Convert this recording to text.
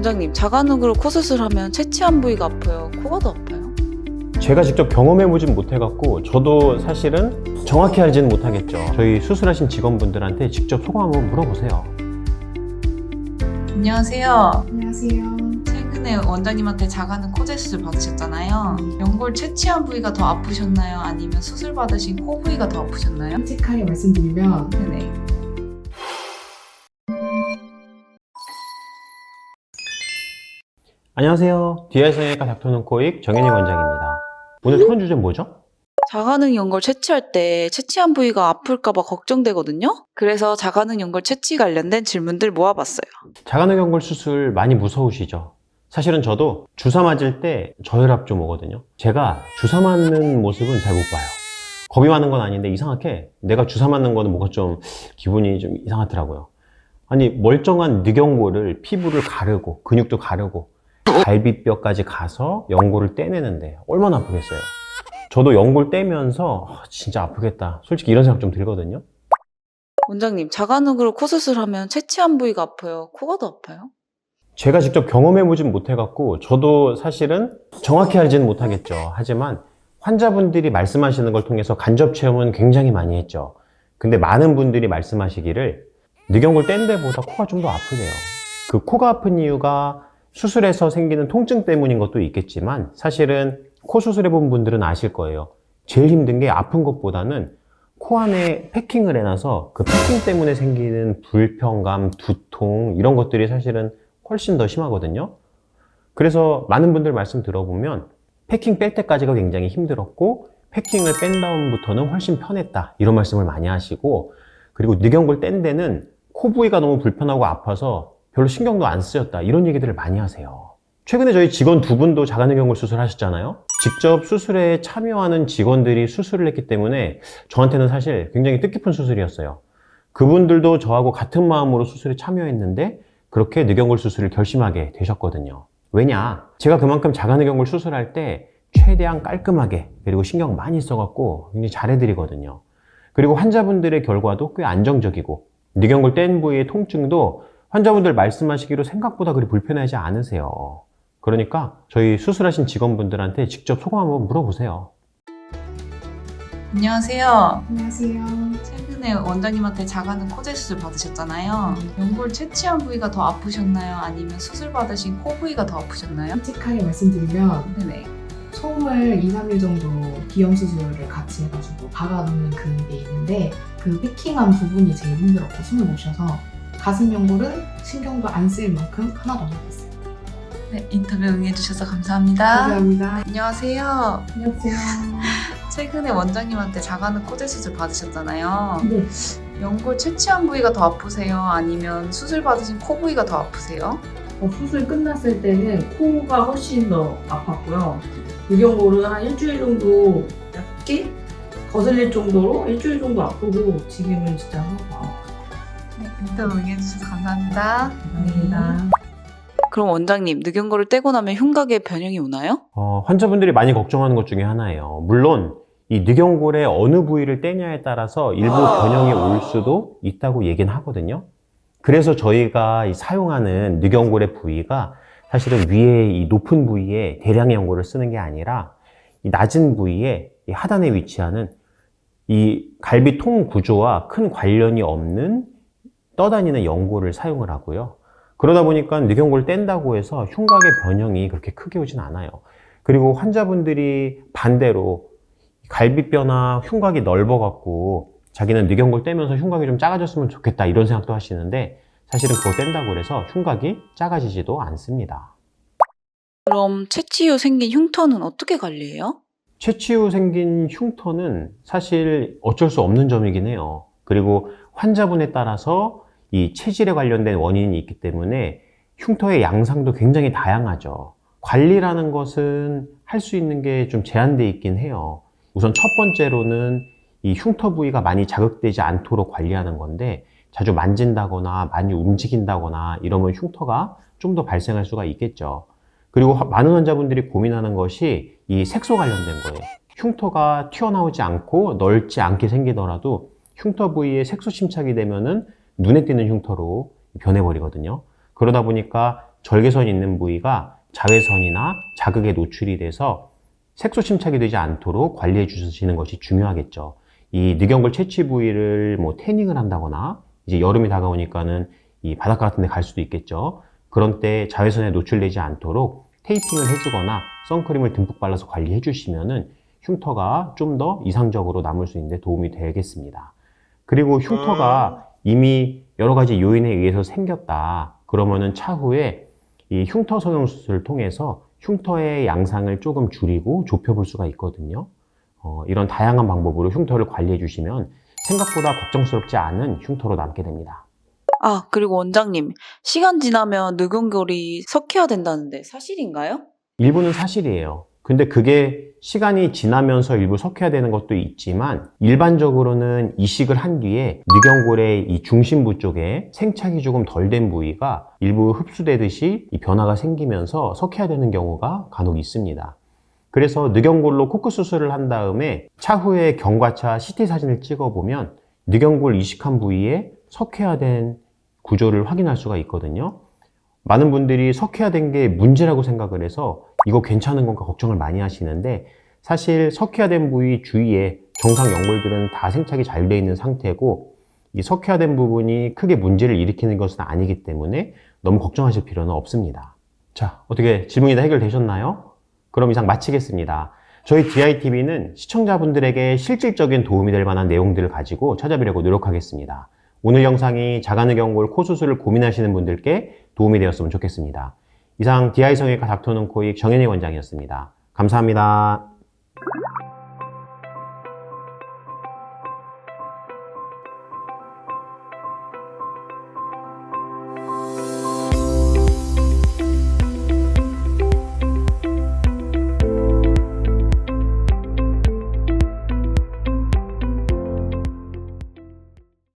원장님, 자가누그로 코 수술하면 채취한 부위가 아파요? 코가 더 아파요? 제가 직접 경험해보진 못해갖고 저도 사실은 정확히 알지는 못하겠죠. 저희 수술하신 직원분들한테 직접 소감 한번 물어보세요. 안녕하세요. 안녕하세요. 최근에 원장님한테 자가는 코제 수술 받으셨잖아요. 연골 채취한 부위가 더 아프셨나요? 아니면 수술 받으신 코 부위가 더 아프셨나요? 솔직하게 말씀드리면 네네. 안녕하세요. DI성형외과 닥터는 코익 정현희 원장입니다. 오늘 토론 주제는 뭐죠? 자가능 연골 채취할 때 채취한 부위가 아플까봐 걱정되거든요? 그래서 자가능 연골 채취 관련된 질문들 모아봤어요. 자가능연골 수술 많이 무서우시죠? 사실은 저도 주사 맞을 때 저혈압 좀 오거든요. 제가 주사 맞는 모습은 잘 못 봐요. 겁이 많은 건 아닌데 이상하게 내가 주사 맞는 거는 뭔가 좀 기분이 좀 이상하더라고요. 아니 멀쩡한 늑연골을 피부를 가르고 근육도 가르고 갈비뼈까지 가서 연골을 떼내는데 얼마나 아프겠어요. 저도 연골 떼면서 진짜 아프겠다 솔직히 이런 생각 좀 들거든요. 원장님, 자가능으로 코 수술하면 채취한 부위가 아파요? 코가 더 아파요? 제가 직접 경험해보진 못해갖고 저도 사실은 정확히 알지는 못하겠죠. 하지만 환자분들이 말씀하시는 걸 통해서 간접 체험은 굉장히 많이 했죠. 근데 많은 분들이 말씀하시기를 늑연골 뗀 데보다 코가 좀 더 아프대요. 그 코가 아픈 이유가 수술에서 생기는 통증 때문인 것도 있겠지만 사실은 코 수술해본 분들은 아실 거예요. 제일 힘든 게 아픈 것보다는 코 안에 패킹을 해놔서 그 패킹 때문에 생기는 불편감, 두통 이런 것들이 사실은 훨씬 더 심하거든요. 그래서 많은 분들 말씀 들어보면 패킹 뺄 때까지가 굉장히 힘들었고 패킹을 뺀 다음부터는 훨씬 편했다 이런 말씀을 많이 하시고, 그리고 늑연골 뗀 데는 코 부위가 너무 불편하고 아파서 별로 신경도 안 쓰였다 이런 얘기들을 많이 하세요. 최근에 저희 직원 두 분도 자가늑연골 수술하셨잖아요. 직접 수술에 참여하는 직원들이 수술을 했기 때문에 저한테는 사실 굉장히 뜻깊은 수술이었어요. 그분들도 저하고 같은 마음으로 수술에 참여했는데 그렇게 늑연골 수술을 결심하게 되셨거든요. 왜냐? 제가 그만큼 자가늑연골 수술할 때 최대한 깔끔하게 그리고 신경 많이 써갖고 굉장히 잘해드리거든요. 그리고 환자분들의 결과도 꽤 안정적이고 늑연골 뗀 부위의 통증도 환자분들 말씀하시기로 생각보다 그리 불편하지 않으세요. 그러니까 저희 수술하신 직원분들한테 직접 소감 한번 물어보세요. 안녕하세요. 안녕하세요. 최근에 원장님한테 자가능 코제 수술 받으셨잖아요. 연골 채취한 부위가 더 아프셨나요? 아니면 수술 받으신 코 부위가 더 아프셨나요? 솔직하게 말씀드리면 네네. 솜을 2, 3일 정도 비염 수술을 같이 해가지고 박아놓는 근육이 있는데 그 패킹한 부분이 제일 힘들었고 숨을 못 쉬어서 가슴 연골은 신경도 안 쓰일 만큼 하나도 안 아팠어요. 네, 인터뷰 응해주셔서 감사합니다. 감사합니다. 안녕하세요. 안녕하세요. 최근에 원장님한테 자가능 코제 수술 받으셨잖아요. 네. 연골 채취한 부위가 더 아프세요? 아니면 수술 받으신 코 부위가 더 아프세요? 수술 끝났을 때는 코가 훨씬 더 아팠고요. 늑연골은 한 일주일 정도 얇게 거슬릴 정도로 일주일 정도 아프고 지금은 진짜 하나도 안 아파요. 네, 인터뷰 응해주셔서 감사합니다. 감사합니다. 그럼 원장님, 늑연골을 떼고 나면 흉곽에 변형이 오나요? 환자분들이 많이 걱정하는 것 중에 하나예요. 물론 이 늑연골의 어느 부위를 떼냐에 따라서 일부 변형이 올 수도 있다고 얘기는 하거든요. 그래서 저희가 사용하는 늑연골의 부위가 사실은 위에 이 높은 부위에 대량의 연골을 쓰는 게 아니라 이 낮은 부위에 이 하단에 위치하는 이 갈비통 구조와 큰 관련이 없는 떠다니는 연골을 사용을 하고요. 그러다 보니까 늑연골을 뗀다고 해서 흉곽의 변형이 그렇게 크게 오진 않아요. 그리고 환자분들이 반대로 갈비뼈나 흉곽이 넓어갖고 자기는 늑연골 떼면서 흉곽이 좀 작아졌으면 좋겠다 이런 생각도 하시는데 사실은 그거 뗀다고 해서 흉곽이 작아지지도 않습니다. 그럼 채취 후 생긴 흉터는 어떻게 관리해요? 채취 후 생긴 흉터는 사실 어쩔 수 없는 점이긴 해요. 그리고 환자분에 따라서 이 체질에 관련된 원인이 있기 때문에 흉터의 양상도 굉장히 다양하죠. 관리라는 것은 할 수 있는 게 좀 제한되어 있긴 해요. 우선 첫 번째로는 이 흉터 부위가 많이 자극되지 않도록 관리하는 건데 자주 만진다거나 많이 움직인다거나 이러면 흉터가 좀 더 발생할 수가 있겠죠. 그리고 많은 환자분들이 고민하는 것이 이 색소 관련된 거예요. 흉터가 튀어나오지 않고 넓지 않게 생기더라도 흉터 부위에 색소 침착이 되면은 눈에 띄는 흉터로 변해버리거든요. 그러다 보니까 절개선이 있는 부위가 자외선이나 자극에 노출이 돼서 색소 침착이 되지 않도록 관리해 주시는 것이 중요하겠죠. 이 늑연골 채취 부위를 뭐 태닝을 한다거나 이제 여름이 다가오니까는 이 바닷가 같은 데 갈 수도 있겠죠. 그런 때 자외선에 노출되지 않도록 테이핑을 해주거나 선크림을 듬뿍 발라서 관리해 주시면은 흉터가 좀 더 이상적으로 남을 수 있는데 도움이 되겠습니다. 그리고 흉터가 이미 여러 가지 요인에 의해서 생겼다. 그러면은 차후에 이 흉터 성형 수술을 통해서 흉터의 양상을 조금 줄이고 좁혀볼 수가 있거든요. 이런 다양한 방법으로 흉터를 관리해 주시면 생각보다 걱정스럽지 않은 흉터로 남게 됩니다. 아, 그리고 원장님, 시간 지나면 늑연골이 석회화 된다는데 사실인가요? 일부는 사실이에요. 근데 그게 시간이 지나면서 일부 석회화되는 것도 있지만 일반적으로는 이식을 한 뒤에 늑연골의 이 중심부 쪽에 생착이 조금 덜 된 부위가 일부 흡수되듯이 이 변화가 생기면서 석회화되는 경우가 간혹 있습니다. 그래서 늑연골로 코크 수술을 한 다음에 차후에 경과차 CT 사진을 찍어보면 늑연골 이식한 부위에 석회화된 구조를 확인할 수가 있거든요. 많은 분들이 석회화된 게 문제라고 생각을 해서 이거 괜찮은 건가 걱정을 많이 하시는데 사실 석회화된 부위 주위에 정상 연골들은 다 생착이 잘 돼 있는 상태고 이 석회화된 부분이 크게 문제를 일으키는 것은 아니기 때문에 너무 걱정하실 필요는 없습니다. 자, 어떻게 질문이 다 해결되셨나요? 그럼 이상 마치겠습니다. 저희 DITV는 시청자분들에게 실질적인 도움이 될 만한 내용들을 가지고 찾아뵈려고 노력하겠습니다. 오늘 영상이 자가늑연골 코 수술을 고민하시는 분들께 도움이 되었으면 좋겠습니다. 이상 DI 성형외과 닥터눈코익 정현희 원장이었습니다. 감사합니다.